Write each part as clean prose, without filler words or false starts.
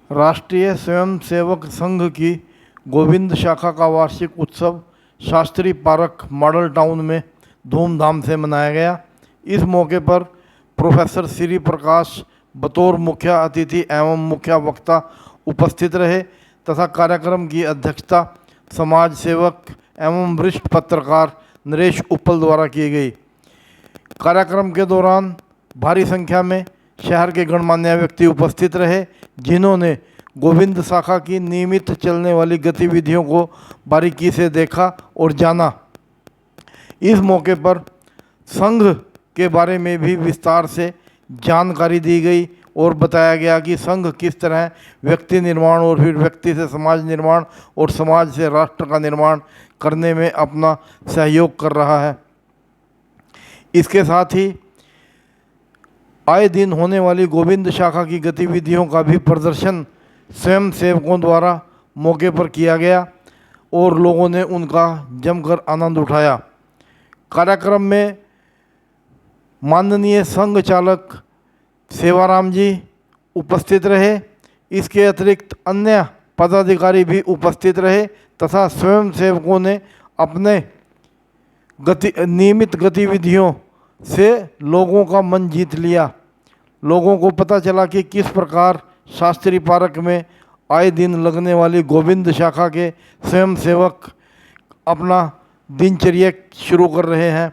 राष्ट्रीय स्वयंसेवक संघ की गोविंद शाखा का वार्षिक उत्सव शास्त्री पार्क मॉडल टाउन में धूमधाम से मनाया गया। इस मौके पर प्रोफेसर श्री प्रकाश बतौर मुख्य अतिथि एवं मुख्य वक्ता उपस्थित रहे तथा कार्यक्रम की अध्यक्षता समाज सेवक एवं वरिष्ठ पत्रकार नरेश उप्पल द्वारा की गई। कार्यक्रम के दौरान भारी संख्या में शहर के गणमान्य व्यक्ति उपस्थित रहे, जिन्होंने गोविंद शाखा की नियमित चलने वाली गतिविधियों को बारीकी से देखा और जाना। इस मौके पर संघ के बारे में भी विस्तार से जानकारी दी गई और बताया गया कि संघ किस तरह व्यक्ति निर्माण और फिर व्यक्ति से समाज निर्माण और समाज से राष्ट्र का निर्माण करने में अपना सहयोग कर रहा है। इसके साथ ही आए दिन होने वाली गोविंद शाखा की गतिविधियों का भी प्रदर्शन स्वयं सेवकों द्वारा मौके पर किया गया और लोगों ने उनका जमकर आनंद उठाया। कार्यक्रम में माननीय संघ चालक सेवाराम जी उपस्थित रहे। इसके अतिरिक्त अन्य पदाधिकारी भी उपस्थित रहे तथा स्वयं सेवकों ने अपने नियमित गतिविधियों से लोगों का मन जीत लिया। लोगों को पता चला कि किस प्रकार शास्त्री पार्क में आए दिन लगने वाली गोविंद शाखा के स्वयं सेवक अपना दिनचर्या शुरू कर रहे हैं।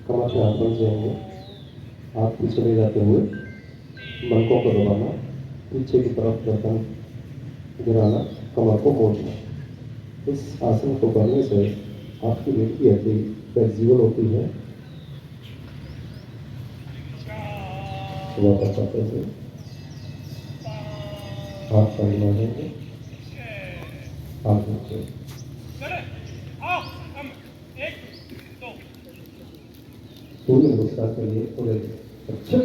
कमर के हाथ बन जाएंगे। हाथ पीछे ले जाते हुए मलकों को दबाना, पीछे की तरफ गर्दन गिराना, कमर को मोड़ना। इस आसन को करने से आपकी रीढ़ की हड्डी फ्लेक्सिबल होती है। वापस आते हुए हाथ साइड मारेंगे, हाथ नीचे। सूर्य नमस्कार के लिए पूरे अच्छा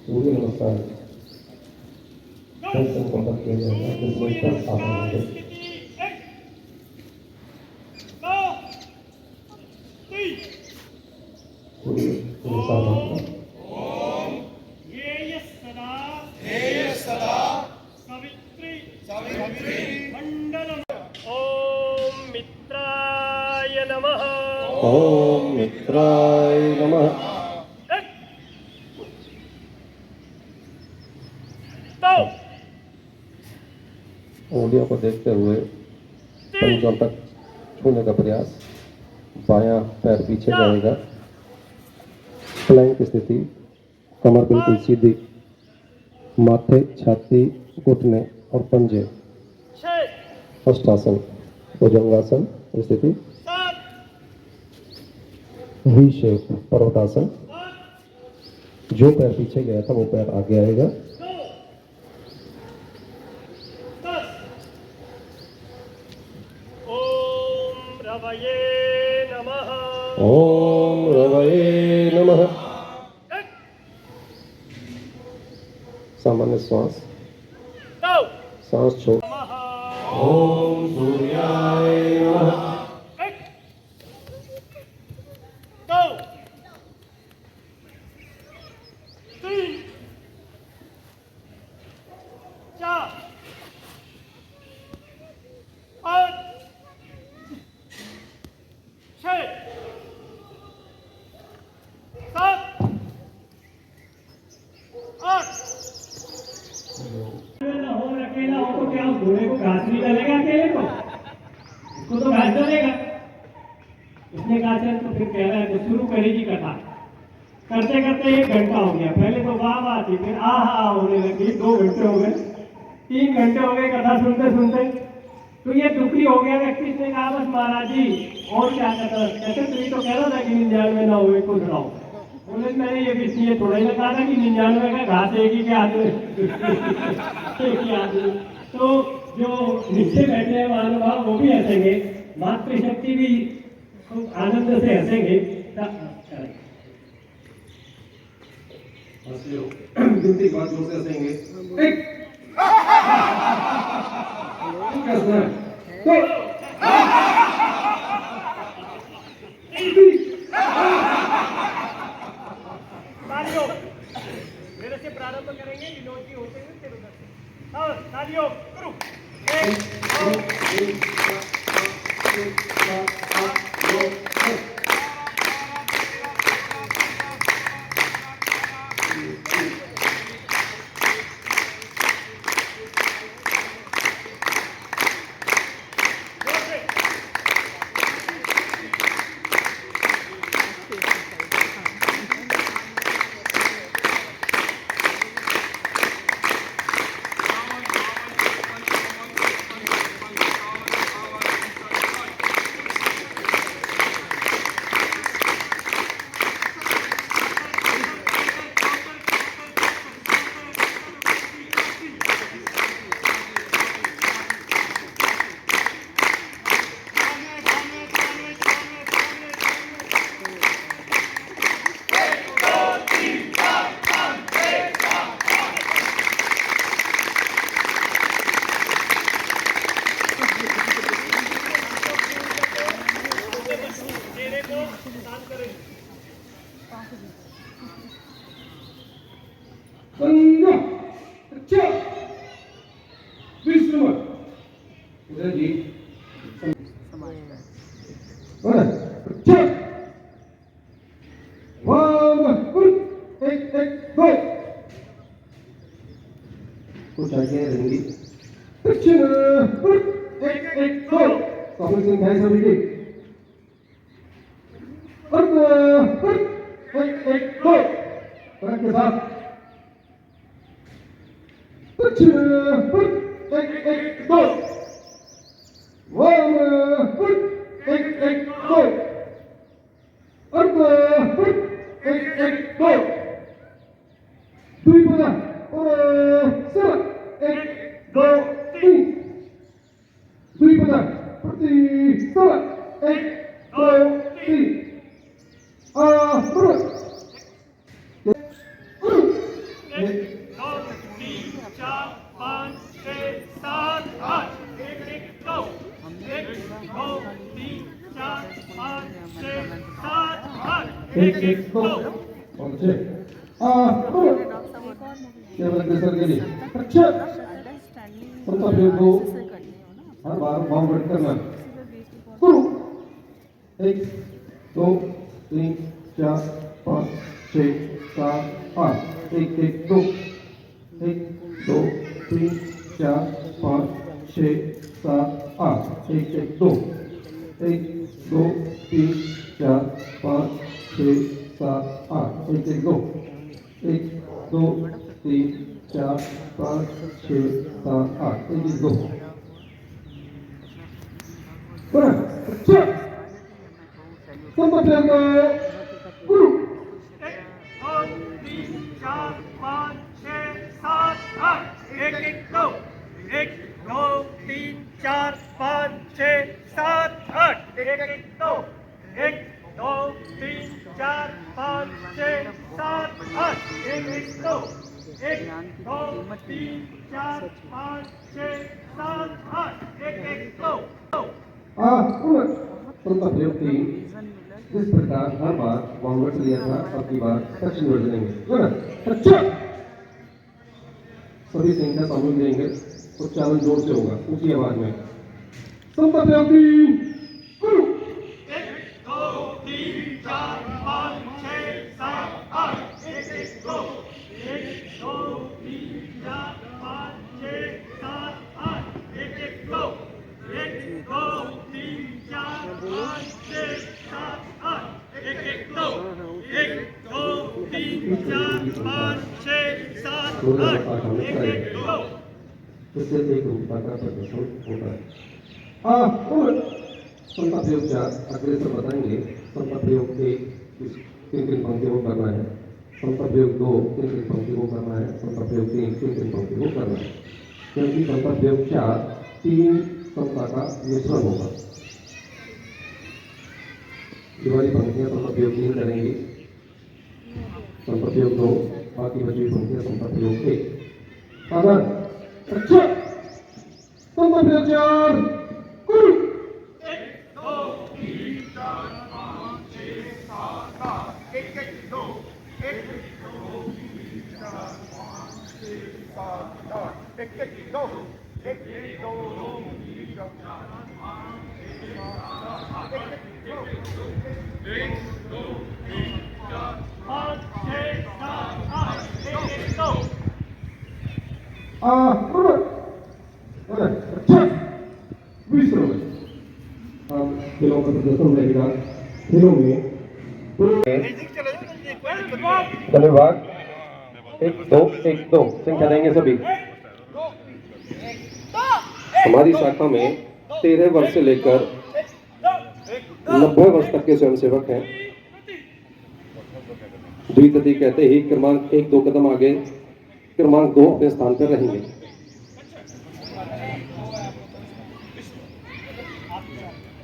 सूर्य नमस्कार संपर्क किया जाएगा जिसमें 10 आसन होंगे। ओम मित्राय नमः। उंगलियों को देखते हुए पंजों तक छूने का प्रयास। बायां पैर पीछे जाएगा। प्लैंक स्थिति, कमर बिल्कुल सीधी, माथे, छाती, घुटने और पंजे। फर्स्ट आसन भुजंगासन स्थिति, वी शेप पर्वतासन। जो पैर पीछे गया था वो पैर आगे आएगा। ओम रवये नमः। ओम रवये नमः। सामान्य श्वास, सांस छोड़। ओम सूर्याय नमः। अकेला हो तो क्या उस घोड़े को घास नहीं डालेगा अकेले को? उसको तो घास डालेगा। इसने कहा चल तो फिर कह रहा है तो शुरू करेगी कथा। करते करते 1 घंटा हो गया। पहले तो वाह वाह थी, फिर आहा होने लगी। 2 घंटे हो गए, 3 घंटे हो गए कथा सुनते सुनते। तो ये दुखी हो गया व्यक्ति। इसने कहा बस महाराज जी और क्या कहता, कहते तुम्हें तो कह रहा था कि 99 ना हुए खुद रहो। बोले मैंने ये भी इसलिए थोड़ा ही लगा था कि 99 का घास एक ही के हाथ में। तो जो नीचे बैठे हैं महानुभाव वो भी हंसेंगे मातृशक्ति भी खूब आनंद से हंसेंगे। गिनती बात जोर से हंसेंगे। एक क्या सुना है? दो तालियों मेरे से प्रारंभ करेंगे, विनोद जी होते हुए फिर उधर से। और तालियों शुरू। एक दो तीन कुछ आगे रहेंगी। एक दो कपिल सिंह है सभी की। एक दो करंट के साथ एक दो एक दो एक दो द्विपदा एक दो तीन द्विपदा प्रति सवा एक दो तीन एक दो तीन चार पाँच छः सात आठ एक दो तीन चार पाँच छः सात आठ एक दो और छः केवल देशर के लिए अच्छा प्रताप को हर बार बाउंड करना शुरू एक दो तीन चार पाँच छः सात आठ एक दो तीन चार पाँच छः सात आठ एक दो तीन चार पाँच छः सात आठ एक दो तीन चार पाँच छः सात आठ एक दो गुरु तीन चार पाँच छः सात आठ एक दो तीन चार पाँच छः सात आठ एक दो तीन चार पाँच छः सात आठ एक दो तीन चार पाँच छः सात आठ एक दो प्रताप जिस प्रकार हर बार बाउंड लिया था अगली बार दक्षिण ओर देंगे अच्छा सभी संख्या सामूहिक देंगे उच्चारण जोर से होगा ऊंची आवाज में संताप गुरु एक दो तीन चार पाँच छः सात आठ एक दो तीन चार पाँच छः सात आठ एक दो तीन चार पाँच छः सात आठ एक दो तीन चार पाँच छः सात आठ एक दो इससे एक रूपता का प्रदर्शन होता है संता प्रयोग चार अग्रेसर बताएंगे संता प्रयोग एक तीन पंक्ति को करना है संता प्रयोग दो तीन पंक्ति को करना है संता प्रयोग तीन पंक्ति को करना है क्योंकि संता प्रयोग चार तीन संता का मिश्रण होगा ये वाली पंक्तियाँ संप्रयोग 3 करेंगे, संप्रयोग 2, बाकी बची हुई पंक्तियाँ संप्रयोग 1। साधन अच्छा संप्रयोग 4 कुल अच्छा 20 रुपये। खेलों का प्रदर्शन रहेगा। खेलों में धन्यवाद 1-2-1-2 संख्या देंगे सभी। हमारी शाखा में 13 वर्ष से लेकर 90 वर्ष तक के स्वयंसेवक हैं। द्वितति कहते ही क्रमांक 1-2 कदम आगे, क्रमांक 2 अपने स्थान पर रहेंगे।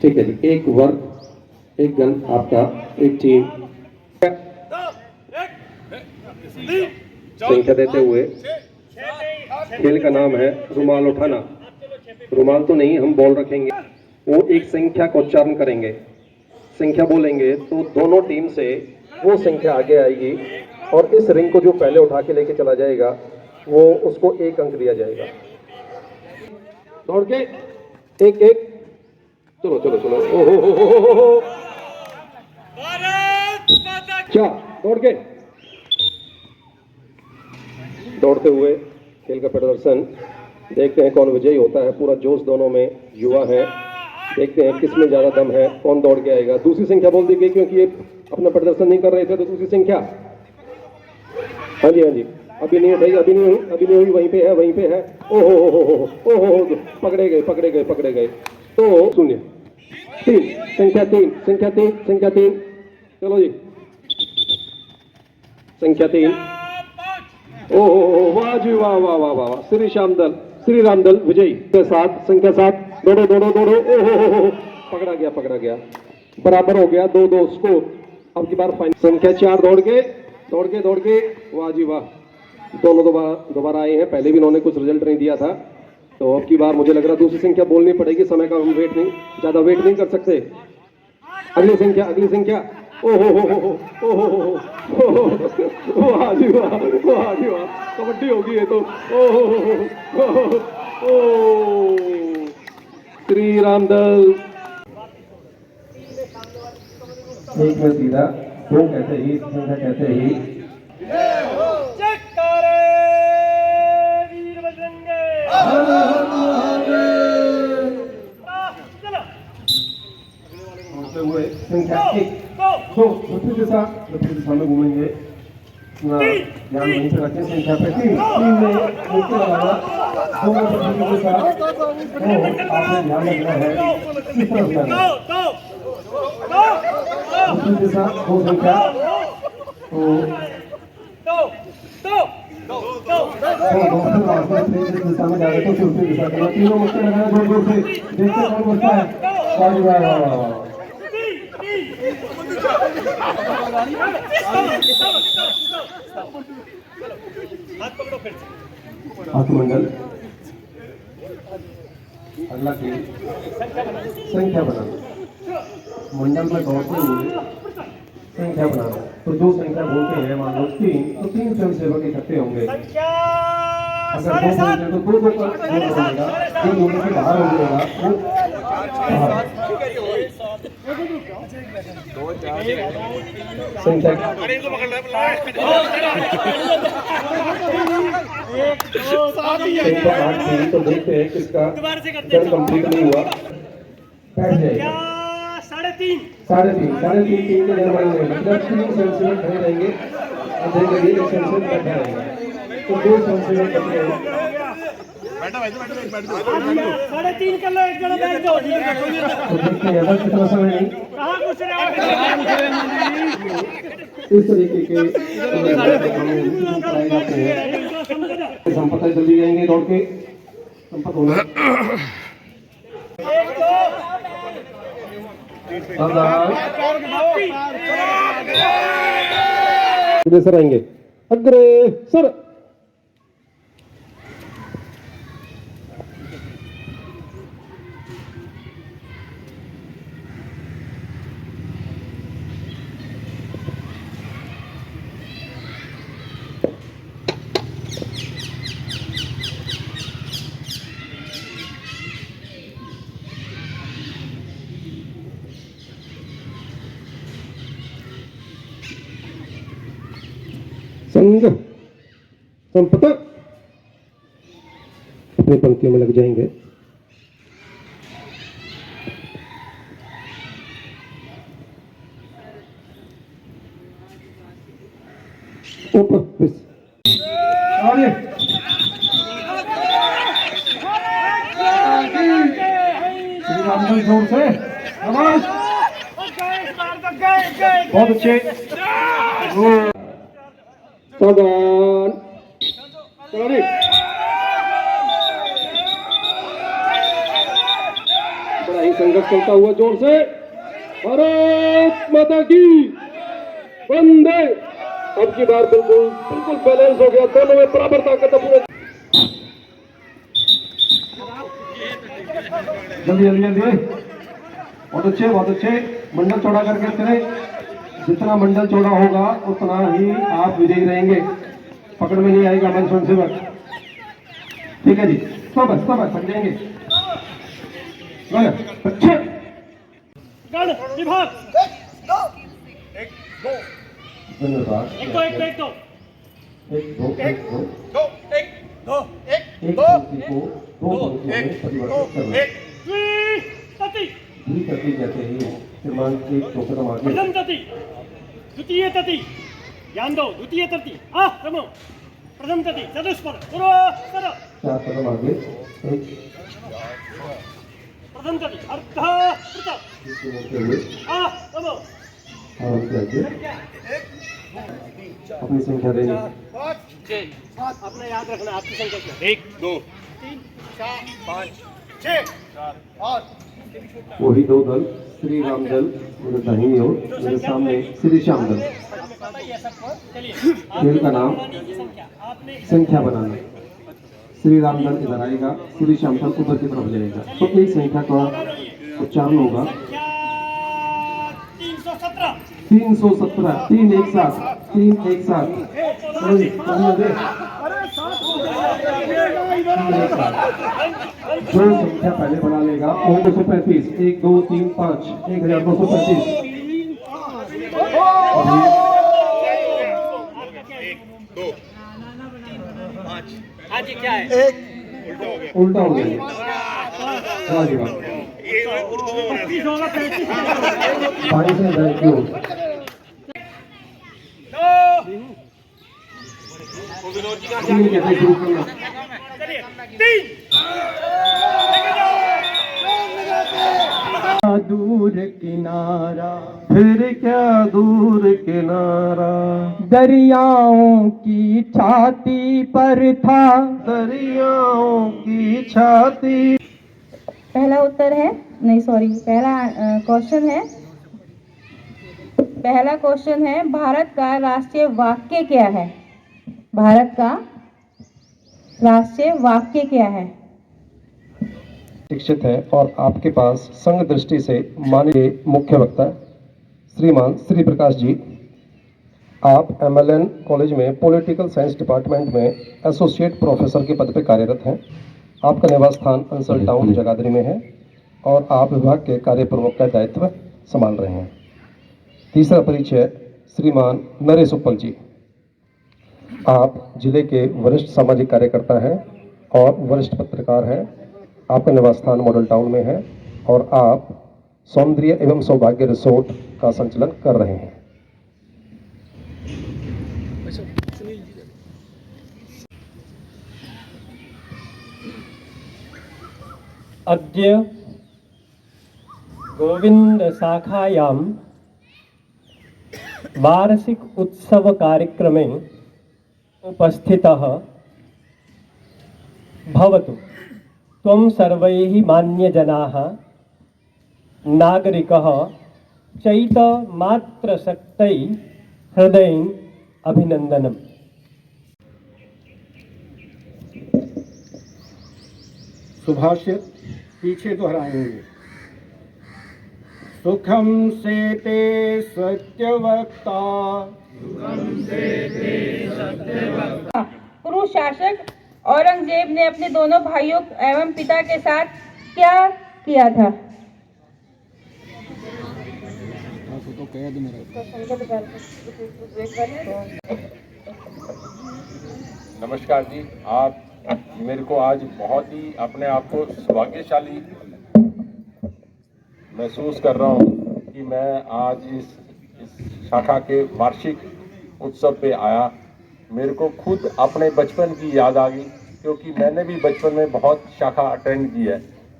ठीक है जी, एक वर्ग, एक गण आपका, एक टीम। संख्या देते हुए खेल का नाम है रुमाल उठाना। रुमाल तो नहीं, हम बॉल रखेंगे, वो एक संख्या का उच्चारण करेंगे। संख्या बोलेंगे तो दोनों टीम से वो संख्या आगे आएगी और इस रिंग को जो पहले उठा के लेके चला जाएगा वो उसको 1 अंक दिया जाएगा। दौड़ के 1-1 चलो चलो चलो। ओहो क्या दौड़ के दौड़ते हुए खेल का प्रदर्शन देखते हैं कौन विजयी होता है। पूरा जोश दोनों में, युवा है, देखते हैं किसमें ज्यादा दम है, कौन दौड़ के आएगा। दूसरी संख्या बोल दी गई क्योंकि ये अपना प्रदर्शन नहीं कर रहे थे, तो दूसरी संख्या। हाँ जी हाँ जी, अभी नहीं उठाई, अभी नहीं हुई, वहीं पे है, वहीं पे है। ओहो पकड़े गए। तो शून्य 3 संख्या 3 चलो जी संख्या 3। ओहो वाह जी वाह श्री रामदल विजयी के साथ संख्या 7। दौड़ो ओहो पकड़ा गया, बराबर हो गया 2-2 स्कोर। अब की बार फाइनल संख्या 4 दौड़ के वाह जी वाह, दोनों दोबारा आए हैं। पहले भी इन्होंने कुछ रिजल्ट नहीं दिया था, तो अब की बार मुझे लग रहा दूसरी संख्या बोलनी पड़ेगी। समय का हम ज्यादा वेट नहीं कर सकते। अगली संख्या ओहो वाह जी वाह, कबड्डी होगी ये तो। ओहो श्री रामदल। एक में सीधा 2 कहते ही संख्या कहते ही हुए संख्या 1 2 दक्षिण दिशा में घूमेंगे। ध्यान वहीं से रखें। संख्या पे 3 में मुक्ति लगाना, 2 दक्षिण दिशा। आपने ध्यान रखना है किस तरफ जाना। दक्षिण दिशा 2 संख्या दिशा में जाएगा तो दूसरी दिशा करना। तीनों मुक्ति लगाना जोर से, देखते कौन बचता है। मंडल अगला खेल संख्या बनाना। मंडल में दौड़ते हुए संख्या बनाना। तो जो संख्या बोलते हैं मान लो 3, तो 3 स्वयंसेवक इकट्ठे होंगे। अगर 2 बोलते तो 2 का बनेगा, 3 होने से बाहर हो जाएगा। संख्या तो देखते हैं किसका जन कंप्लीट नहीं हुआ, बैठ जाएगा। 3.5 3 के जन बनेंगे, मतलब 3 स्वयंसेवक खड़े रहेंगे, अंधेरे लगे एक स्वयंसेवक बैठा रहेगा, तो 2 स्वयंसेवक बचते हैं। 3.5 कर लो, एक जगह बैठ जाओ। तो देखते हैं अगर कितना समय नहीं इस तरीके के संपत्ति जल्दी जाएंगे दौड़ के संपत्ति होना। सर आएंगे अग्रे सर। संघ संपतक अपनी पंक्तियों में लग जाएंगे। ऊपर प्लीज आगे जोर से आवाज। बहुत अच्छे सावधान चलो। बड़ा ही संघर्ष चलता हुआ जोर से भारत माता की वंदे। अब की बार बिल्कुल बिल्कुल बैलेंस हो गया, दोनों में बराबर ताकत है पूरे। जल्दी जल्दी जल्दी बहुत अच्छे मंडल चौड़ा करके चले। जितना मंडल चौड़ा होगा उतना ही आप विजयी रहेंगे। पकड़ में नहीं आएगा मन स्वयं सेवक। ठीक है जी, सब थक जाएंगे। अच्छे विभाग धन्यवाद। एक दो कहते ही श्रीमान एक दो कदम आगे। प्रथम तति द्वितीय तति ध्यान दो। द्वितीय तति हाँ रमो। प्रथम तति चतुष्पद पूर्व कर। 4 कदम आगे। प्रथम तति अर्ध पृथक हाँ रमो। अपनी संख्या देनी। अपना याद रखना आपकी संख्या क्या। 1 2 3 4 5 6 8। वही 2 दल श्री राम दल मेरे दाहिनी ओर, मेरे सामने श्री श्याम दल। खेल का नाम संख्या बनाना। श्री राम दल इधर आएगा, श्री श्याम दल उधर की तरफ जाएगा, तो एक संख्या का उच्चारण होगा 317। 3 एक साथ जो संख्या पहले बना लेगा वो 235। 1 2 3 5 1235। आज क्या है उल्टा हो गया। पानी से जाए क्यों। तीन कहते शुरू करना। दूर किनारा फिर क्या दूर किनारा, दरियाओं की छाती पर था। दरियाओं की छाती। पहला उत्तर है नहीं सॉरी पहला क्वेश्चन है भारत का राष्ट्रीय वाक्य क्या है। भारत का राष्ट्रीय वाक्य क्या है। शिक्षित है और आपके पास संघ दृष्टि से माननीय मुख्य वक्ता श्रीमान श्री प्रकाश जी। आप MLN कॉलेज में पॉलिटिकल साइंस डिपार्टमेंट में एसोसिएट प्रोफेसर के पद पर कार्यरत हैं। आपका निवास स्थान अंसल टाउन जगाधरी में है और आप विभाग के कार्य प्रमुख का दायित्व संभाल रहे हैं। तीसरा परिचय श्रीमान नरेश उपल जी। आप जिले के वरिष्ठ सामाजिक कार्यकर्ता हैं और वरिष्ठ पत्रकार हैं। आपका निवास स्थान मॉडल टाउन में है और आप सौंदर्य एवं सौभाग्य रिसोर्ट का संचालन कर रहे हैं। अद्य गोविंद शाखायां वार्षिक उत्सव कार्यक्रमे उपस्थितः भवतु। त्वं सर्वैः मान्यजनाः नागरिकः चैत मात्र शक्तै हृदय अभिनंदनम। सुभाषित पीछे दोहराएंगे। सुखम से ते सत्यवक्ता, क्रूर शासक औरंगजेब ने अपने दोनों भाइयों एवं पिता के साथ क्या किया था? नमस्कार जी, आप मेरे को आज बहुत ही अपने आप को सौभाग्यशाली महसूस कर रहा हूँ कि मैं आज इस शाखा के वार्षिक उत्सव पे आया। मेरे को खुद अपने बचपन की याद आ गई, क्योंकि मैंने भी बचपन में बहुत शाखा अटेंड की है।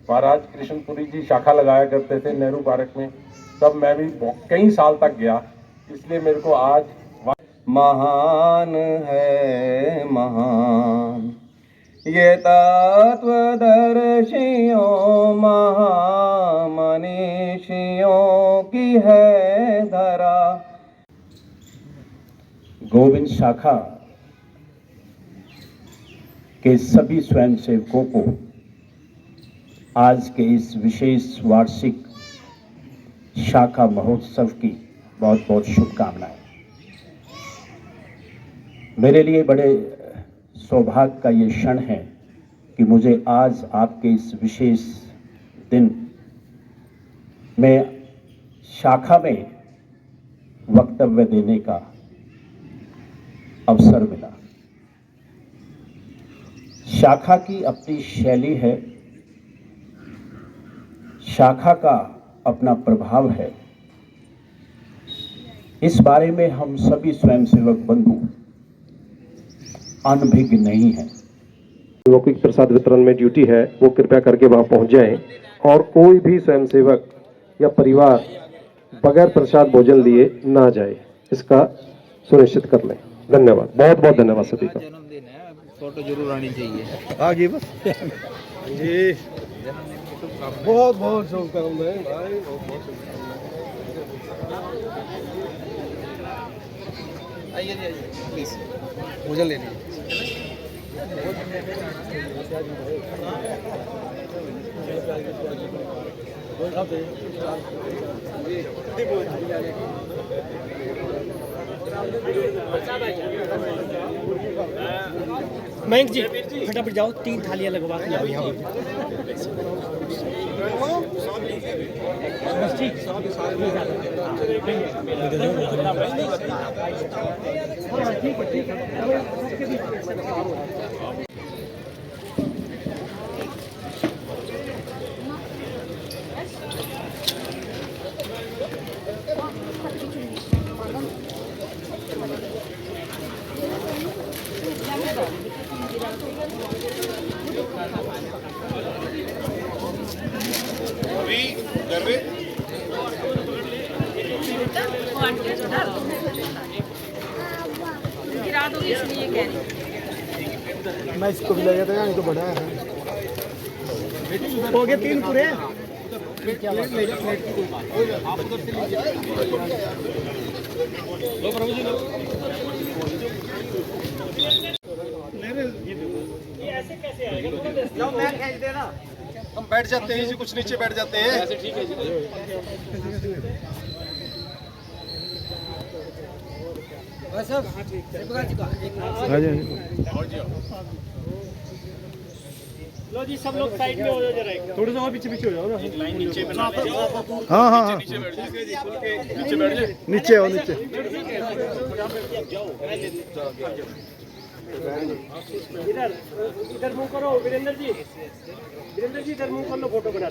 महाराज कृष्णपुरी जी शाखा लगाया करते थे नेहरू पार्क में, तब मैं भी कई साल तक गया। इसलिए मेरे को आज महान है महान ये तत्वदर्शियों महामनीषियों की है धरा। गोविंद शाखा के सभी स्वयंसेवकों को आज के इस विशेष वार्षिक शाखा महोत्सव की बहुत बहुत शुभकामनाएं। मेरे लिए बड़े सौभाग्य का ये क्षण है कि मुझे आज आपके इस विशेष दिन में शाखा में वक्तव्य देने का अवसर मिला। शाखा की अपनी शैली है, शाखा का अपना प्रभाव है। इस बारे में हम सभी स्वयंसेवक बंधु अनभिज्ञ नहीं है। लौकिक प्रसाद वितरण में ड्यूटी है, वो कृपया करके वहां पहुंच जाएं और कोई भी स्वयंसेवक या परिवार बगैर प्रसाद भोजन लिए ना जाए, इसका सुनिश्चित कर लें। धन्यवाद, बहुत बहुत धन्यवाद सभी का। जन्मदिन है, फोटो जरूर आनी चाहिए। आगे बस जी, बहुत बहुत शुभकामनाएं भाई, बहुत बहुत आइए जी, आइए प्लीज, भोजन ले लीजिए। मयंक जी फटाफट जाओ, 3 थालियां लगवा के आओ यहाँ गिरा दूंगी इसलिए कह रही। मैं इसको भी ले गया था, तो बड़ा है। हो गए 3 पूरे। ऐसे कैसे आएगा? लो मैं खींच देना, हम बैठ जाते हैं जी, कुछ नीचे बैठ जाते हैं। ऐसे ठीक है जी। बस अब लो जी, सब लोग साइड में हो जाओ जरा, थोड़ा सा और पीछे पीछे हो जाओ ना। एक लाइन नीचे बना दे। हाँ हाँ हाँ, नीचे बैठ जाए, नीचे बैठ जाए। नीचे हो नीचे। इधर इधर मुंह करो वीरेंद्र जी, वीरेंद्र जी इधर मुंह कर लो, फोटो बना।